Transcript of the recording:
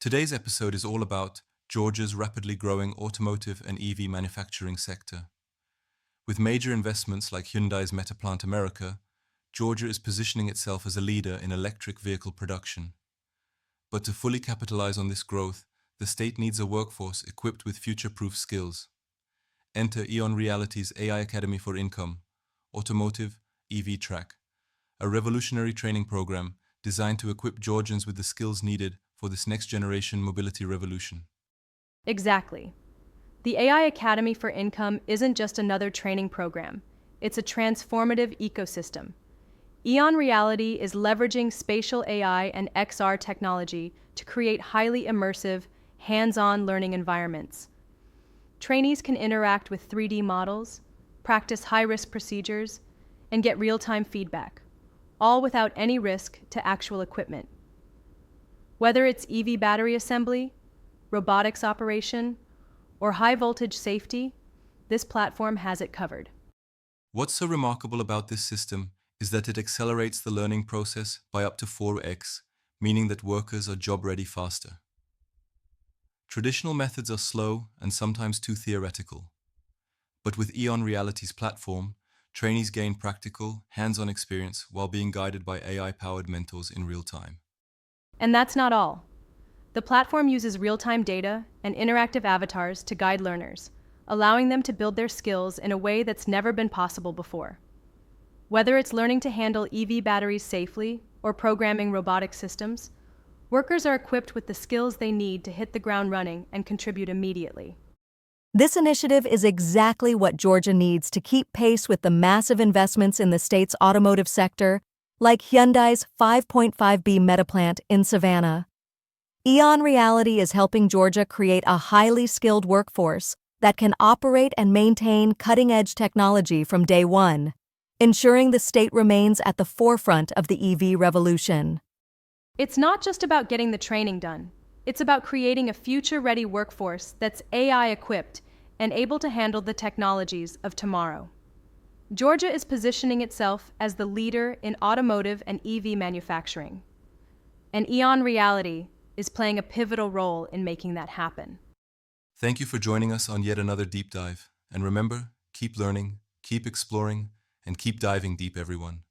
Today's episode is all about Georgia's rapidly growing automotive and EV manufacturing sector. With major investments like Hyundai's MetaPlant America, Georgia is positioning itself as a leader in electric vehicle production. But to fully capitalize on this growth, the state needs a workforce equipped with future-proof skills. Enter EON Reality's AI Academy for Income, Automotive, EV Track, a revolutionary training program designed to equip Georgians with the skills needed for this next-generation mobility revolution. Exactly. The AI Academy for Income isn't just another training program. It's a transformative ecosystem. EON Reality is leveraging spatial AI and XR technology to create highly immersive, hands-on learning environments. Trainees can interact with 3D models, practice high-risk procedures, and get real-time feedback, all without any risk to actual equipment. Whether it's EV battery assembly, robotics operation, or high-voltage safety, this platform has it covered. What's so remarkable about this system is that it accelerates the learning process by up to 4x, meaning that workers are job-ready faster. Traditional methods are slow and sometimes too theoretical. But with EON Reality's platform, trainees gain practical, hands-on experience while being guided by AI-powered mentors in real time. And that's not all. The platform uses real-time data and interactive avatars to guide learners, allowing them to build their skills in a way that's never been possible before. Whether it's learning to handle EV batteries safely or programming robotic systems, workers are equipped with the skills they need to hit the ground running and contribute immediately. This initiative is exactly what Georgia needs to keep pace with the massive investments in the state's automotive sector, like Hyundai's $5.5 billion MetaPlant in Savannah. EON Reality is helping Georgia create a highly skilled workforce that can operate and maintain cutting-edge technology from day one, ensuring the state remains at the forefront of the EV revolution. It's not just about getting the training done. It's about creating a future-ready workforce that's AI-equipped and able to handle the technologies of tomorrow. Georgia is positioning itself as the leader in automotive and EV manufacturing. And EON Reality is playing a pivotal role in making that happen. Thank you for joining us on yet another deep dive. And remember, keep learning, keep exploring, and keep diving deep, everyone.